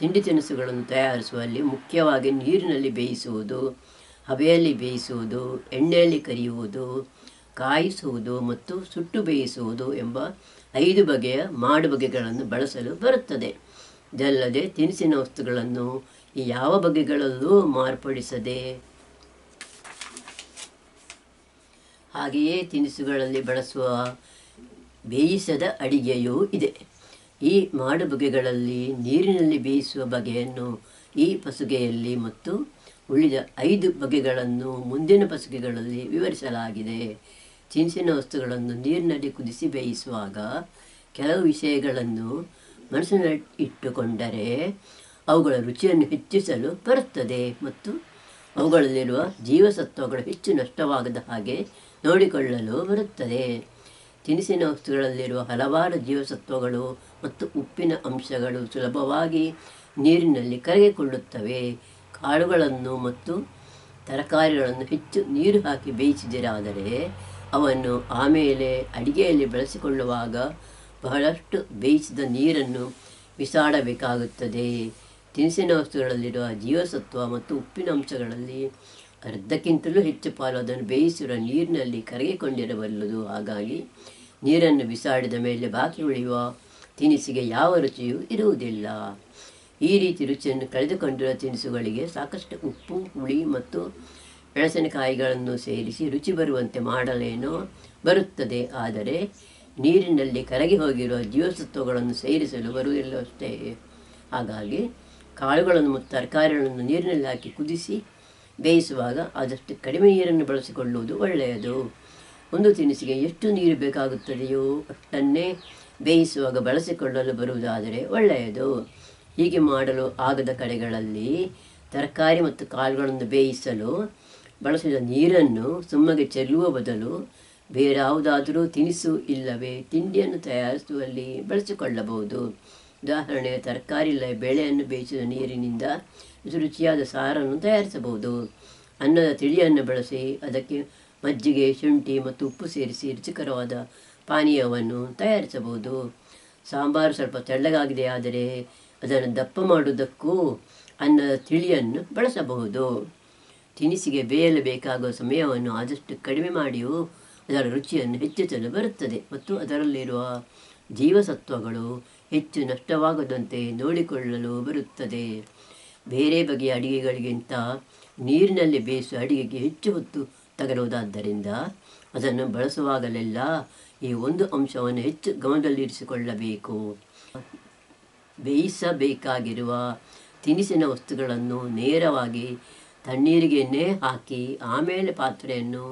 ತಿಂಡಿ ತಿನಿಸುಗಳನ್ನು ತಯಾರಿಸುವಲ್ಲಿ ಮುಖ್ಯವಾಗಿ ನೀರಿನಲ್ಲಿ ಬೇಯಿಸುವುದು, ಹಬೆಯಲ್ಲಿ ಬೇಯಿಸುವುದು, ಎಣ್ಣೆಯಲ್ಲಿ ಕರಿಯುವುದು, ಕಾಯಿಸುವುದು ಮತ್ತು ಸುಟ್ಟು ಬೇಯಿಸುವುದು ಎಂಬ 5 ಬಗೆಯ ಮಾಡುಬಗೆಗಳನ್ನು ಬಳಸಲು ಬರುತ್ತದೆ. ಇದಲ್ಲದೆ ತಿನಿಸಿನ ವಸ್ತುಗಳನ್ನು ಈ ಯಾವ ಬಗೆಗಳಲ್ಲೂ ಮಾರ್ಪಡಿಸದೆ ಹಾಗೆಯೇ ತಿನಿಸುಗಳಲ್ಲಿ ಬಳಸುವ ಬೇಯಿಸದ ಅಡಿಗೆಯೂ ಇದೆ. ಈ ಮಾಡುಬಗೆಗಳಲ್ಲಿ ನೀರಿನಲ್ಲಿ ಬೇಯಿಸುವ ಬಗೆಯನ್ನು ಈ ಪಸುಗೆಯಲ್ಲಿ ಮತ್ತು ಉಳಿದ 5 ಬಗೆಗಳನ್ನು ಮುಂದಿನ ಪಸುಗೆಗಳಲ್ಲಿ ವಿವರಿಸಲಾಗಿದೆ. ತಿನಿಸಿನ ವಸ್ತುಗಳನ್ನು ನೀರಿನಲ್ಲಿ ಕುದಿಸಿ ಬೇಯಿಸುವಾಗ ಕೆಲವು ವಿಷಯಗಳನ್ನು ಮನಸ್ಸಿನಲ್ಲಿಟ್ಟುಕೊಂಡರೆ ಅವುಗಳ ರುಚಿಯನ್ನು ಹೆಚ್ಚಿಸಲು ಬರುತ್ತದೆ ಮತ್ತು ಅವುಗಳಲ್ಲಿರುವ ಜೀವಸತ್ವಗಳು ಹೆಚ್ಚು ನಷ್ಟವಾಗದ ಹಾಗೆ ನೋಡಿಕೊಳ್ಳಲು ಬರುತ್ತದೆ. ತಿನಿಸಿನ ವಸ್ತುಗಳಲ್ಲಿರುವ ಹಲವಾರು ಜೀವಸತ್ವಗಳು ಮತ್ತು ಉಪ್ಪಿನ ಅಂಶಗಳು ಸುಲಭವಾಗಿ ನೀರಿನಲ್ಲಿ ಕರಗಿಕೊಳ್ಳುತ್ತವೆ. ಕಾಳುಗಳನ್ನು ಮತ್ತು ತರಕಾರಿಗಳನ್ನು ಹೆಚ್ಚು ನೀರು ಹಾಕಿ ಬೇಯಿಸಿದರಾದರೆ ಅವನ್ನು ಆಮೇಲೆ ಅಡಿಗೆಯಲ್ಲಿ ಬಳಸಿಕೊಳ್ಳುವಾಗ ಬಹಳಷ್ಟು ಬೇಯಿಸಿದ ನೀರನ್ನು ಬಿಸಾಡಬೇಕಾಗುತ್ತದೆ. ತಿನಿಸಿನ ವಸ್ತುಗಳಲ್ಲಿರುವ ಜೀವಸತ್ವ ಮತ್ತು ಉಪ್ಪಿನ ಅಂಶಗಳಲ್ಲಿ ಅರ್ಧಕ್ಕಿಂತಲೂ ಹೆಚ್ಚು ಪಾಲು ಅದನ್ನು ಬೇಯಿಸಿರುವ ನೀರಿನಲ್ಲಿ ಕರಗಿಕೊಂಡಿರಬಲ್ಲದು. ಹಾಗಾಗಿ ನೀರನ್ನು ಬಿಸಾಡಿದ ಮೇಲೆ ಬಾಕಿ ಉಳಿಯುವ ತಿನಿಸಿಗೆ ಯಾವ ರುಚಿಯೂ ಇರುವುದಿಲ್ಲ. ಈ ರೀತಿ ರುಚಿಯನ್ನು ಕಳೆದುಕೊಂಡಿರುವ ತಿನಿಸುಗಳಿಗೆ ಸಾಕಷ್ಟು ಉಪ್ಪು, ಹುಳಿ ಮತ್ತು ಮೆಣಸಿನಕಾಯಿಗಳನ್ನು ಸೇರಿಸಿ ರುಚಿ ಬರುವಂತೆ ಮಾಡಲೇನೋ ಬರುತ್ತದೆ. ಆದರೆ ನೀರಿನಲ್ಲಿ ಕರಗಿ ಹೋಗಿರುವ ಜೀವಸತ್ವಗಳನ್ನು ಸೇರಿಸಲು ಬರುವುದಿಲ್ಲವಷ್ಟೇ. ಹಾಗಾಗಿ ಕಾಳುಗಳನ್ನು ಮತ್ತು ತರಕಾರಿಗಳನ್ನು ನೀರಿನಲ್ಲಿ ಹಾಕಿ ಕುದಿಸಿ ಬೇಯಿಸುವಾಗ ಆದಷ್ಟು ಕಡಿಮೆ ನೀರನ್ನು ಬಳಸಿಕೊಳ್ಳುವುದು ಒಳ್ಳೆಯದು. ಒಂದು ತಿನಿಸಿಗೆ ಎಷ್ಟು ನೀರು ಬೇಕಾಗುತ್ತದೆಯೋ ಅಷ್ಟನ್ನೇ ಬೇಯಿಸುವಾಗ ಬಳಸಿಕೊಳ್ಳಲು ಬರುವುದಾದರೆ ಒಳ್ಳೆಯದು. ಹೀಗೆ ಮಾಡಲು ಆಗದ ಕಡೆಗಳಲ್ಲಿ ತರಕಾರಿ ಮತ್ತು ಕಾಳುಗಳನ್ನು ಬೇಯಿಸಲು ಬಳಸಿದ ನೀರನ್ನು ಸುಮ್ಮಗೆ ಚೆಲ್ಲುವ ಬದಲು ಬೇರಾವುದಾದರೂ ತಿನಿಸು ಇಲ್ಲವೇ ತಿಂಡಿಯನ್ನು ತಯಾರಿಸುವಲ್ಲಿ ಬಳಸಿಕೊಳ್ಳಬಹುದು. ಉದಾಹರಣೆಗೆ ತರಕಾರಿ ಇಲ್ಲ ಬೇಳೆಯನ್ನು ಬೇಯಿಸಿದ ನೀರಿನಿಂದ ರುಚಿಯಾದ ಸಾರನ್ನು ತಯಾರಿಸಬಹುದು. ಅನ್ನದ ತಿಳಿಯನ್ನು ಬಳಸಿ ಅದಕ್ಕೆ ಮಜ್ಜಿಗೆ, ಶುಂಠಿ ಮತ್ತು ಉಪ್ಪು ಸೇರಿಸಿ ರುಚಿಕರವಾದ ಪಾನೀಯವನ್ನು ತಯಾರಿಸಬಹುದು. ಸಾಂಬಾರು ಸ್ವಲ್ಪ ತೆಳ್ಳಗಾಗಿದೆ ಆದರೆ ಅದನ್ನು ದಪ್ಪ ಮಾಡುವುದಕ್ಕೂ ಅನ್ನದ ತಿಳಿಯನ್ನು ಬಳಸಬಹುದು. ತಿನಿಸಿಗೆ ಬೇಯಲು ಬೇಕಾಗುವ ಸಮಯವನ್ನು ಆದಷ್ಟು ಕಡಿಮೆ ಮಾಡಿಯೂ ಅದರ ರುಚಿಯನ್ನು ಹೆಚ್ಚಿಸಲು ಬರುತ್ತದೆ ಮತ್ತು ಅದರಲ್ಲಿರುವ ಜೀವಸತ್ವಗಳು ಹೆಚ್ಚು ನಷ್ಟವಾಗದಂತೆ ನೋಡಿಕೊಳ್ಳಲು ಬರುತ್ತದೆ. ಬೇರೆ ಬಗೆಯ ಅಡಿಗೆಗಳಿಗಿಂತ ನೀರಿನಲ್ಲಿ ಬೇಯಿಸುವ ಅಡಿಗೆಗೆ ಹೆಚ್ಚು ಹೊತ್ತು ತಗಲುವುದಾದ್ದರಿಂದ ಅದನ್ನು ಬಳಸುವಾಗಲೆಲ್ಲ ಈ ಒಂದು ಅಂಶವನ್ನು ಹೆಚ್ಚು ಗಮನದಲ್ಲಿರಿಸಿಕೊಳ್ಳಬೇಕು. ಬೇಯಿಸಬೇಕಾಗಿರುವ ತಿನಿಸಿನ ವಸ್ತುಗಳನ್ನು ನೇರವಾಗಿ ತಣ್ಣೀರಿಗೆನೇ ಹಾಕಿ ಆಮೇಲೆ ಪಾತ್ರೆಯನ್ನು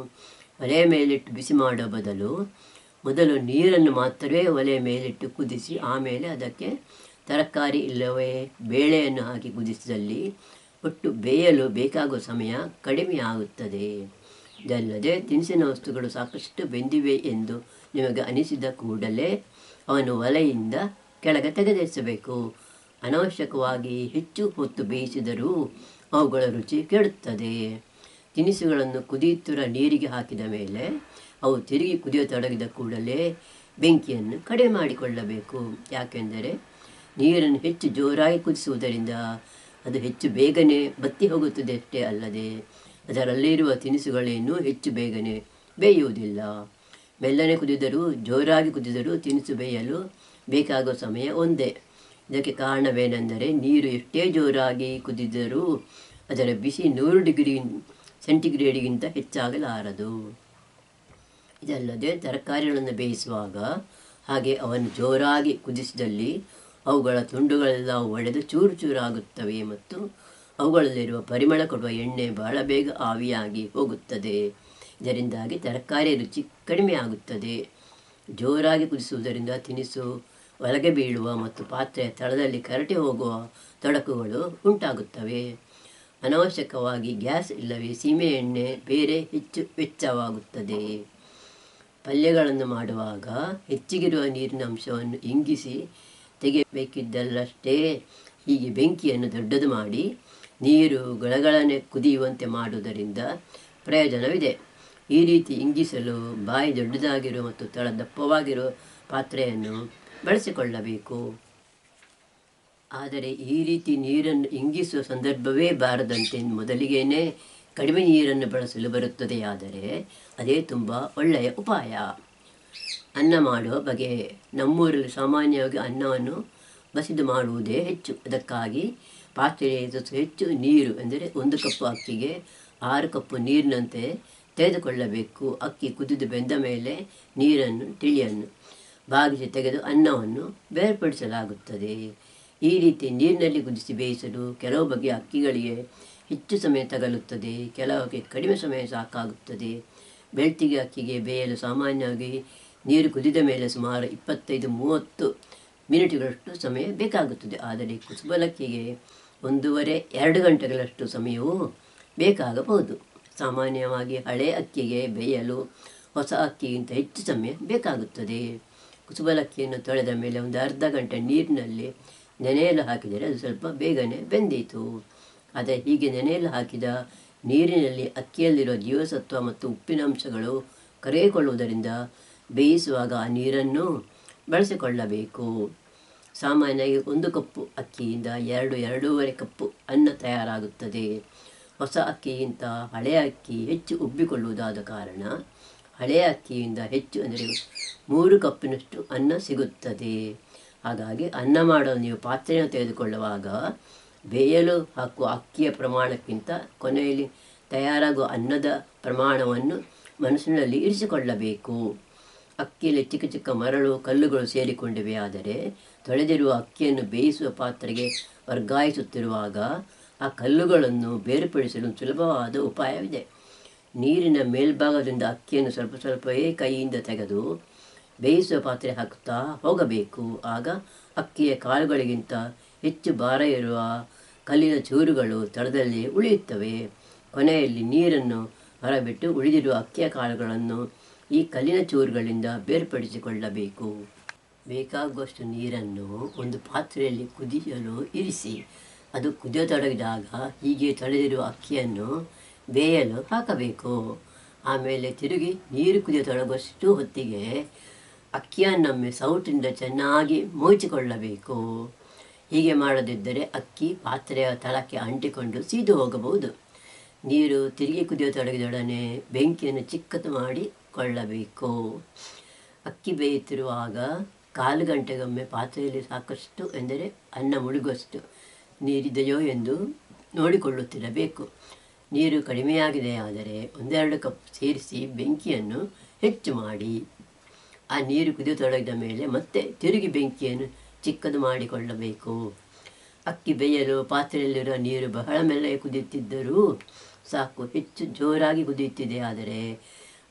ಒಲೆಯ ಮೇಲಿಟ್ಟು ಬಿಸಿ ಮಾಡುವ ಬದಲು ಮೊದಲು ನೀರನ್ನು ಮಾತ್ರವೇ ಒಲೆಯ ಮೇಲಿಟ್ಟು ಕುದಿಸಿ ಆಮೇಲೆ ಅದಕ್ಕೆ ತರಕಾರಿ ಇಲ್ಲವೇ ಬೇಳೆಯನ್ನು ಹಾಕಿ ಕುದಿಸಿದಲ್ಲಿ ಒಟ್ಟು ಬೇಯಲು ಬೇಕಾಗುವ ಸಮಯ ಕಡಿಮೆಯಾಗುತ್ತದೆ. ಇದಲ್ಲದೆ ತಿನಿಸಿನ ವಸ್ತುಗಳು ಸಾಕಷ್ಟು ಬೆಂದಿವೆ ಎಂದು ನಿಮಗೆ ಅನಿಸಿದ ಕೂಡಲೇ ಅವನ್ನು ಒಲೆಯಿಂದ ಕೆಳಗೆ ತೆಗೆದಿರಿಸಬೇಕು. ಅನಾವಶ್ಯಕವಾಗಿ ಹೆಚ್ಚು ಹೊತ್ತು ಬೇಯಿಸಿದರೂ ಅವುಗಳ ರುಚಿ ಕೆಡುತ್ತದೆ. ತಿನಿಸುಗಳನ್ನು ಕುದಿಯುತ್ತಿರುವ ನೀರಿಗೆ ಹಾಕಿದ ಮೇಲೆ ಅವು ತಿರುಗಿ ಕುದಿಯತೊಡಗಿದ ಕೂಡಲೇ ಬೆಂಕಿಯನ್ನು ಕಡಿಮೆ ಮಾಡಿಕೊಳ್ಳಬೇಕು. ಯಾಕೆಂದರೆ ನೀರನ್ನು ಹೆಚ್ಚು ಜೋರಾಗಿ ಕುದಿಸುವುದರಿಂದ ಅದು ಹೆಚ್ಚು ಬೇಗನೆ ಬತ್ತಿ ಹೋಗುತ್ತದೆ ಅಷ್ಟೇ ಅಲ್ಲದೆ ಅದರಲ್ಲಿರುವ ತಿನಿಸುಗಳೇನೂ ಹೆಚ್ಚು ಬೇಗನೆ ಬೇಯುವುದಿಲ್ಲ. ಮೆಲ್ಲನೆ ಕುದಿದರೂ ಜೋರಾಗಿ ಕುದಿದರೂ ತಿನಿಸು ಬೇಯಲು ಬೇಕಾಗುವ ಸಮಯ ಒಂದೇ. ಇದಕ್ಕೆ ಕಾರಣವೇನೆಂದರೆ ನೀರು ಎಷ್ಟೇ ಜೋರಾಗಿ ಕುದಿದರೂ ಅದರ ಬಿಸಿ 100 ಡಿಗ್ರಿ ಸೆಂಟಿಗ್ರೇಡ್ಗಿಂತ ಹೆಚ್ಚಾಗಲಾರದು. ಇದಲ್ಲದೆ ತರಕಾರಿಗಳನ್ನು ಬೇಯಿಸುವಾಗ ಹಾಗೆ ಅವನ್ನು ಜೋರಾಗಿ ಕುದಿಸಿದಲ್ಲಿ ಅವುಗಳ ತುಂಡುಗಳೆಲ್ಲ ಒಡೆದು ಚೂರು ಚೂರಾಗುತ್ತವೆ ಮತ್ತು ಅವುಗಳಲ್ಲಿರುವ ಪರಿಮಳ ಕೊಡುವ ಎಣ್ಣೆ ಬಹಳ ಬೇಗ ಆವಿಯಾಗಿ ಹೋಗುತ್ತದೆ. ಇದರಿಂದಾಗಿ ತರಕಾರಿ ರುಚಿ ಕಡಿಮೆ ಆಗುತ್ತದೆ. ಜೋರಾಗಿ ಕುದಿಸುವುದರಿಂದ ತಿನಿಸು ಒಳಗೆ ಬೀಳುವ ಮತ್ತು ಪಾತ್ರೆಯ ತಳದಲ್ಲಿ ಕರಟಿ ಹೋಗುವ ತೊಡಕುಗಳು ಉಂಟಾಗುತ್ತವೆ. ಅನಾವಶ್ಯಕವಾಗಿ ಗ್ಯಾಸ್ ಇಲ್ಲವೇ ಸೀಮೆ ಎಣ್ಣೆ ಬೇರೆ ಹೆಚ್ಚು ವೆಚ್ಚವಾಗುತ್ತದೆ. ಪಲ್ಯಗಳನ್ನು ಮಾಡುವಾಗ ಹೆಚ್ಚಿಗಿರುವ ನೀರಿನ ಅಂಶವನ್ನು ಇಂಗಿಸಿ ತೆಗೆಯಬೇಕಿದ್ದಲ್ಲಷ್ಟೇ. ಹೀಗೆ ಬೆಂಕಿಯನ್ನು ದೊಡ್ಡದು ಮಾಡಿ ನೀರು ಗಳಗಳನೆ ಕುದಿಯುವಂತೆ ಮಾಡುವುದರಿಂದ ಪ್ರಯೋಜನವಿದೆ. ಈ ರೀತಿ ಇಂಗಿಸಲು ಬಾಯಿ ದೊಡ್ಡದಾಗಿರುವ ಮತ್ತು ತಳ ದಪ್ಪವಾಗಿರುವ ಪಾತ್ರೆಯನ್ನು ಬಳಸಿಕೊಳ್ಳಬೇಕು. ಆದರೆ ಈ ರೀತಿ ನೀರನ್ನು ಇಂಗಿಸುವ ಸಂದರ್ಭವೇ ಬಾರದಂತೆ ಮೊದಲಿಗೇನೆ ಕಡಿಮೆ ನೀರನ್ನು ಬಳಸಲು ಬರುತ್ತದೆಯಾದರೆ ಅದೇ ತುಂಬ ಒಳ್ಳೆಯ ಉಪಾಯ. ಅನ್ನ ಮಾಡುವ ಬಗೆ. ನಮ್ಮೂರಲ್ಲಿ ಸಾಮಾನ್ಯವಾಗಿ ಅನ್ನವನ್ನು ಬಸಿದು ಮಾಡುವುದೇ ಹೆಚ್ಚು. ಅದಕ್ಕಾಗಿ ಪಾತ್ರೆಯಲ್ಲಿ ಹೆಚ್ಚು ನೀರು, ಎಂದರೆ 1 ಕಪ್ ಅಕ್ಕಿಗೆ 6 ಕಪ್ ನೀರಿನಂತೆ ತೆಗೆದುಕೊಳ್ಳಬೇಕು. ಅಕ್ಕಿ ಕುದಿದು ಬೆಂದ ಮೇಲೆ ತಿಳಿಯನ್ನು ಬಾಗಿಸಿ ತೆಗೆದು ಅನ್ನವನ್ನು ಬೇರ್ಪಡಿಸಲಾಗುತ್ತದೆ. ಈ ರೀತಿ ನೀರಿನಲ್ಲಿ ಕುದಿಸಿ ಬೇಯಿಸಲು ಕೆಲವು ಬಗೆಯ ಅಕ್ಕಿಗಳಿಗೆ ಹೆಚ್ಚು ಸಮಯ ತಗಲುತ್ತದೆ, ಕೆಲವಕ್ಕೆ ಕಡಿಮೆ ಸಮಯ ಸಾಕಾಗುತ್ತದೆ. ಬೆಳ್ತಿಗೆ ಅಕ್ಕಿಗೆ ಬೇಯಲು ಸಾಮಾನ್ಯವಾಗಿ ನೀರು ಕುದಿದ ಮೇಲೆ ಸುಮಾರು 25-30 ಮಿನಿಟ್ಗಳಷ್ಟು ಸಮಯ ಬೇಕಾಗುತ್ತದೆ. ಆದರೆ ಕುಸುಬಲಕ್ಕಿಗೆ 1.5-2 ಗಂಟೆಗಳಷ್ಟು ಸಮಯವೂ ಬೇಕಾಗಬಹುದು. ಸಾಮಾನ್ಯವಾಗಿ ಹಳೆ ಅಕ್ಕಿಗೆ ಬೇಯಲು ಹೊಸ ಅಕ್ಕಿಗಿಂತ ಹೆಚ್ಚು ಸಮಯ ಬೇಕಾಗುತ್ತದೆ. ಕುಸುಬಲಕ್ಕಿಯನ್ನು ತೊಳೆದ ಮೇಲೆ ಒಂದು ಅರ್ಧ ಗಂಟೆ ನೀರಿನಲ್ಲಿ ನೆನೆಯಲು ಹಾಕಿದರೆ ಅದು ಸ್ವಲ್ಪ ಬೇಗನೆ ಬೆಂದೀತು. ಆದರೆ ಹೀಗೆ ನೆನೆಯಲು ಹಾಕಿದ ನೀರಿನಲ್ಲಿ ಅಕ್ಕಿಯಲ್ಲಿರುವ ಜೀವಸತ್ವ ಮತ್ತು ಉಪ್ಪಿನಂಶಗಳು ಕರಗಿಕೊಳ್ಳುವುದರಿಂದ ಬೇಯಿಸುವಾಗ ಆ ನೀರನ್ನು ಬಳಸಿಕೊಳ್ಳಬೇಕು. ಸಾಮಾನ್ಯವಾಗಿ 1 ಕಪ್ಪು ಅಕ್ಕಿಯಿಂದ 2-2.5 ಕಪ್ಪು ಅನ್ನ ತಯಾರಾಗುತ್ತದೆ. ಹೊಸ ಅಕ್ಕಿಗಿಂತ ಹಳೆಯ ಅಕ್ಕಿ ಹೆಚ್ಚು ಉಬ್ಬಿಕೊಳ್ಳುವುದಾದ ಕಾರಣ ಹಳೆಯ ಅಕ್ಕಿಯಿಂದ ಹೆಚ್ಚು, ಅಂದರೆ 3 ಕಪ್ಪಿನಷ್ಟು ಅನ್ನ ಸಿಗುತ್ತದೆ. ಹಾಗಾಗಿ ಅನ್ನ ಮಾಡಲು ನೀವು ಪಾತ್ರೆಯನ್ನು ತೆಗೆದುಕೊಳ್ಳುವಾಗ ಬೇಯಲು ಹಾಕುವ ಅಕ್ಕಿಯ ಪ್ರಮಾಣಕ್ಕಿಂತ ಕೊನೆಯಲ್ಲಿ ತಯಾರಾಗುವ ಅನ್ನದ ಪ್ರಮಾಣವನ್ನು ಮನಸ್ಸಿನಲ್ಲಿ ಇರಿಸಿಕೊಳ್ಳಬೇಕು. ಅಕ್ಕಿಯಲ್ಲಿ ಚಿಕ್ಕ ಚಿಕ್ಕ ಮರಳು ಕಲ್ಲುಗಳು ಸೇರಿಕೊಂಡಿವೆ. ಆದರೆ ತೊಳೆದಿರುವ ಅಕ್ಕಿಯನ್ನು ಬೇಯಿಸುವ ಪಾತ್ರೆಗೆ ವರ್ಗಾಯಿಸುತ್ತಿರುವಾಗ ಆ ಕಲ್ಲುಗಳನ್ನು ಬೇರ್ಪಡಿಸಲು ಸುಲಭವಾದ ಉಪಾಯವಿದೆ. ನೀರಿನ ಮೇಲ್ಭಾಗದಿಂದ ಅಕ್ಕಿಯನ್ನು ಸ್ವಲ್ಪ ಸ್ವಲ್ಪವೇ ಕೈಯಿಂದ ತೆಗೆದು ಬೇಯಿಸುವ ಪಾತ್ರೆ ಹಾಕುತ್ತಾ ಹೋಗಬೇಕು. ಆಗ ಅಕ್ಕಿಯ ಕಾಳುಗಳಿಗಿಂತ ಹೆಚ್ಚು ಭಾರ ಇರುವ ಕಲ್ಲಿನ ಚೂರುಗಳು ತಳದಲ್ಲಿ ಉಳಿಯುತ್ತವೆ. ಕೊನೆಯಲ್ಲಿ ನೀರನ್ನು ಹೊರಬಿಟ್ಟು ಉಳಿದಿರುವ ಅಕ್ಕಿಯ ಕಾಳುಗಳನ್ನು ಈ ಕಲ್ಲಿನ ಚೂರುಗಳಿಂದ ಬೇರ್ಪಡಿಸಿಕೊಳ್ಳಬೇಕು. ಬೇಕಾಗುವಷ್ಟು ನೀರನ್ನು ಒಂದು ಪಾತ್ರೆಯಲ್ಲಿ ಕುದಿಯಲು ಇರಿಸಿ ಅದು ಕುದಿಯತೊಡಗಿದಾಗ ಹೀಗೆ ತೊಳೆದಿರುವ ಅಕ್ಕಿಯನ್ನು ಬೇಯಲು ಹಾಕಬೇಕು. ಆಮೇಲೆ ತಿರುಗಿ ನೀರು ಕುದಿಯತೊಡಗುವಷ್ಟು ಹೊತ್ತಿಗೆ ಅಕ್ಕಿಯನ್ನೊಮ್ಮೆ ಸೌಟಿನಿಂದ ಚೆನ್ನಾಗಿ ಮುಚ್ಚಿಕೊಳ್ಳಬೇಕು. ಹೀಗೆ ಮಾಡದಿದ್ದರೆ ಅಕ್ಕಿ ಪಾತ್ರೆಯ ತಳಕ್ಕೆ ಅಂಟಿಕೊಂಡು ಸೀದು ಹೋಗಬಹುದು. ನೀರು ತಿರುಗಿ ಕುದಿಯತೊಡಗಿದೊಡನೆ ಬೆಂಕಿಯನ್ನು ಚಿಕ್ಕದು ಮಾಡಿಕೊಳ್ಳಬೇಕು. ಅಕ್ಕಿ ಬೇಯುತ್ತಿರುವಾಗ 1/4 ಗಂಟೆಗೊಮ್ಮೆ ಪಾತ್ರೆಯಲ್ಲಿ ಸಾಕಷ್ಟು, ಎಂದರೆ ಅನ್ನ ಮುಳುಗುವಷ್ಟು ನೀರಿದೆಯೋ ಎಂದು ನೋಡಿಕೊಳ್ಳುತ್ತಿರಬೇಕು. ನೀರು ಕಡಿಮೆಯಾಗಿದೆಯಾದರೆ 1-2 ಕಪ್ ಸೇರಿಸಿ ಬೆಂಕಿಯನ್ನು ಹೆಚ್ಚು ಮಾಡಿ ಆ ನೀರು ಕುದಿಯತೊಡಗಿದ ಮೇಲೆ ಮತ್ತೆ ತಿರುಗಿ ಬೆಂಕಿಯನ್ನು ಚಿಕ್ಕದು ಮಾಡಿಕೊಳ್ಳಬೇಕು. ಅಕ್ಕಿ ಬೇಯಲು ಪಾತ್ರೆಯಲ್ಲಿರುವ ನೀರು ಬಹಳ ಮೆಲ್ಲಗೆ ಕುದಿಯುತ್ತಿದ್ದರೂ ಸಾಕು. ಹೆಚ್ಚು ಜೋರಾಗಿ ಕುದಿಯುತ್ತಿದೆ ಆದರೆ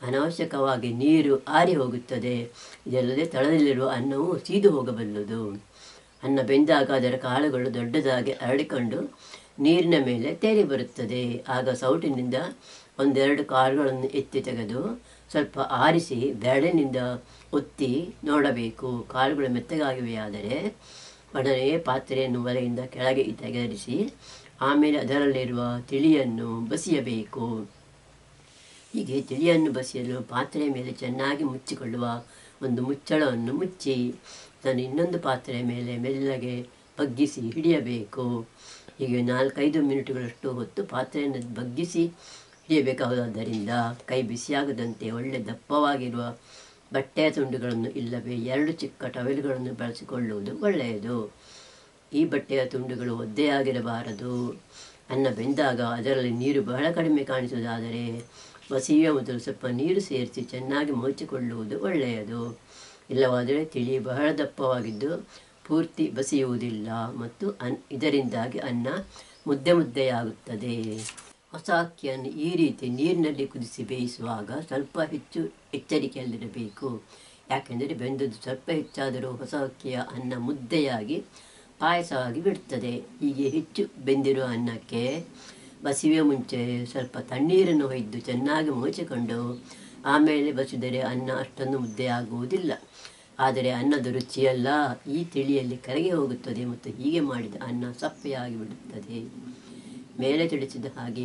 ಅನಾವಶ್ಯಕವಾಗಿ ನೀರು ಆರಿ ಹೋಗುತ್ತದೆ. ಇದಲ್ಲದೆ ತಳದಲ್ಲಿರುವ ಅನ್ನವು ಸೀದು ಹೋಗಬಲ್ಲದು. ಅನ್ನ ಬೆಂದಾಗ ಅದರ ಕಾಳುಗಳು ದೊಡ್ಡದಾಗಿ ಹರಡಿಕೊಂಡು ನೀರಿನ ಮೇಲೆ ತೇಲಿ ಬರುತ್ತದೆ. ಆಗ ಸೌಟಿನಿಂದ 1-2 ಕಾಳುಗಳನ್ನು ಎತ್ತಿ ತೆಗೆದು ಸ್ವಲ್ಪ ಆರಿಸಿ ಬೆರಳಿನಿಂದ ಒತ್ತಿ ನೋಡಬೇಕು. ಕಾಳುಗಳು ಮೆತ್ತಗಾಗಿವೆಯಾದರೆ ಒಡನೆ ಪಾತ್ರೆಯನ್ನು ಒಲೆಯಿಂದ ಕೆಳಗೆ ತೆಗೆದಿರಿಸಿ ಆಮೇಲೆ ಅದರಲ್ಲಿರುವ ತಿಳಿಯನ್ನು ಬಸಿಯಬೇಕು. ಹೀಗೆ ತಿಳಿಯನ್ನು ಬಸಿಯಲು ಪಾತ್ರೆಯ ಮೇಲೆ ಚೆನ್ನಾಗಿ ಮುಚ್ಚಿಕೊಳ್ಳುವ ಒಂದು ಮುಚ್ಚಳವನ್ನು ಮುಚ್ಚಿ ಅದನ್ನು ಇನ್ನೊಂದು ಪಾತ್ರೆಯ ಮೇಲೆ ಮೆಲ್ಲಗೆ ಬಗ್ಗಿಸಿ ಹಿಡಿಯಬೇಕು. ಹೀಗೆ 4-5 ಮಿನಿಟುಗಳಷ್ಟು ಹೊತ್ತು ಪಾತ್ರೆಯನ್ನು ಬಗ್ಗಿಸಿ ಹಿಡಿಯಬೇಕಾಗುವುದರಿಂದ ಕೈ ಬಿಸಿಯಾಗದಂತೆ ಒಳ್ಳೆ ದಪ್ಪವಾಗಿರುವ ಬಟ್ಟೆಯ ತುಂಡುಗಳನ್ನು ಇಲ್ಲವೇ 2 ಚಿಕ್ಕ ಟವೆಲ್ಗಳನ್ನು ಬಳಸಿಕೊಳ್ಳುವುದು ಒಳ್ಳೆಯದು. ಈ ಬಟ್ಟೆಯ ತುಂಡುಗಳು ಒದ್ದೆಯಾಗಿರಬಾರದು. ಅನ್ನ ಬೆಂದಾಗ ಅದರಲ್ಲಿ ನೀರು ಬಹಳ ಕಡಿಮೆ ಕಾಣಿಸುವುದಾದರೆ ಬಸಿಯುವ ಮೊದಲು ಸ್ವಲ್ಪ ನೀರು ಸೇರಿಸಿ ಚೆನ್ನಾಗಿ ಮುಚ್ಚಿಕೊಳ್ಳುವುದು ಒಳ್ಳೆಯದು. ಇಲ್ಲವಾದರೆ ತಿಳಿ ಬಹಳ ದಪ್ಪವಾಗಿದ್ದು ಪೂರ್ತಿ ಬಸಿಯುವುದಿಲ್ಲ ಮತ್ತು ಇದರಿಂದಾಗಿ ಅನ್ನ ಮುದ್ದೆಯಾಗುತ್ತದೆ. ಹೊಸ ಅಕ್ಕಿಯನ್ನು ಈ ರೀತಿ ನೀರಿನಲ್ಲಿ ಕುದಿಸಿ ಬೇಯಿಸುವಾಗ ಸ್ವಲ್ಪ ಹೆಚ್ಚು ಎಚ್ಚರಿಕೆಯಲ್ಲಿರಬೇಕು. ಯಾಕೆಂದರೆ ಬೆಂದದ್ದು ಸ್ವಲ್ಪ ಹೆಚ್ಚಾದರೂ ಹೊಸ ಅಕ್ಕಿಯ ಅನ್ನ ಮುದ್ದೆಯಾಗಿ ಪಾಯಸವಾಗಿ ಬಿಡುತ್ತದೆ. ಹೀಗೆ ಹೆಚ್ಚು ಬೆಂದಿರುವ ಅನ್ನಕ್ಕೆ ಬಸಿಯುವ ಮುಂಚೆ ಸ್ವಲ್ಪ ತಣ್ಣೀರನ್ನು ಒಯ್ದು ಚೆನ್ನಾಗಿ ಮುಚ್ಚಿಕೊಂಡು ಆಮೇಲೆ ಬಸಿದರೆ ಅನ್ನ ಅಷ್ಟೊಂದು ಮುದ್ದೆಯಾಗುವುದಿಲ್ಲ. ಆದರೆ ಅನ್ನದ ರುಚಿಯೆಲ್ಲ ಈ ತಿಳಿಯಲ್ಲಿ ಕರಗಿ ಹೋಗುತ್ತದೆ ಮತ್ತು ಹೀಗೆ ಮಾಡಿದ ಅನ್ನ ಸಪ್ಪೆಯಾಗಿ ಬಿಡುತ್ತದೆ. ಮೇಲೆ ತಿಳಿಸಿದ ಹಾಗೆ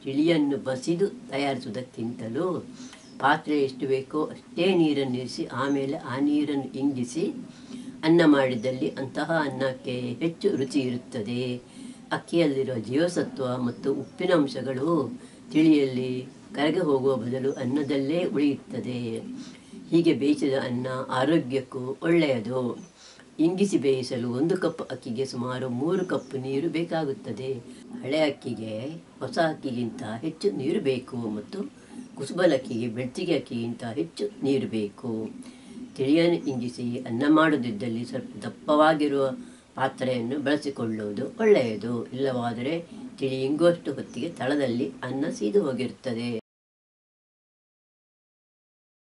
ತಿಳಿಯನ್ನು ಬಸಿದು ತಯಾರಿಸುವುದಕ್ಕಿಂತಲೂ ಪಾತ್ರೆ ಎಷ್ಟು ಬೇಕೋ ಅಷ್ಟೇ ನೀರನ್ನು ಇರಿಸಿ ಆಮೇಲೆ ಆ ನೀರನ್ನು ಇಂಗಿಸಿ ಅನ್ನ ಮಾಡಿದಲ್ಲಿ ಅಂತಹ ಅನ್ನಕ್ಕೆ ಹೆಚ್ಚು ರುಚಿ ಇರುತ್ತದೆ. ಅಕ್ಕಿಯಲ್ಲಿರುವ ಜೀವಸತ್ವ ಮತ್ತು ಉಪ್ಪಿನ ಅಂಶಗಳು ತಿಳಿಯಲ್ಲಿ ಕರಗಿ ಹೋಗುವ ಬದಲು ಅನ್ನದಲ್ಲೇ ಉಳಿಯುತ್ತದೆ. ಹೀಗೆ ಬೇಯಿಸಿದ ಅನ್ನ ಆರೋಗ್ಯಕ್ಕೂ ಒಳ್ಳೆಯದು. ಇಂಗಿಸಿ ಬೇಯಿಸಲು 1 ಕಪ್ ಅಕ್ಕಿಗೆ ಸುಮಾರು 3 ಕಪ್ ನೀರು ಬೇಕಾಗುತ್ತದೆ. ಹಳೆ ಅಕ್ಕಿಗೆ ಹೊಸ ಅಕ್ಕಿಗಿಂತ ಹೆಚ್ಚು ನೀರು ಬೇಕು ಮತ್ತು ಕುಸುಬಲಕ್ಕಿಗೆ ಬೆಳ್ತಿಗೆ ಅಕ್ಕಿಗಿಂತ ಹೆಚ್ಚು ನೀರು ಬೇಕು. ತಿಳಿಯನ್ನು ಇಂಗಿಸಿ ಅನ್ನ ಮಾಡುವುದಿದ್ದಲ್ಲಿ ಸ್ವಲ್ಪ ದಪ್ಪವಾಗಿರುವ ಪಾತ್ರೆಯನ್ನು ಬಳಸಿಕೊಳ್ಳುವುದು ಒಳ್ಳೆಯದು. ಇಲ್ಲವಾದರೆ ತಿಳಿ ಇಂಗುವಷ್ಟು ಹೊತ್ತಿಗೆ ತಳದಲ್ಲಿ ಅನ್ನ ಸೀದು ಹೋಗಿರುತ್ತದೆ.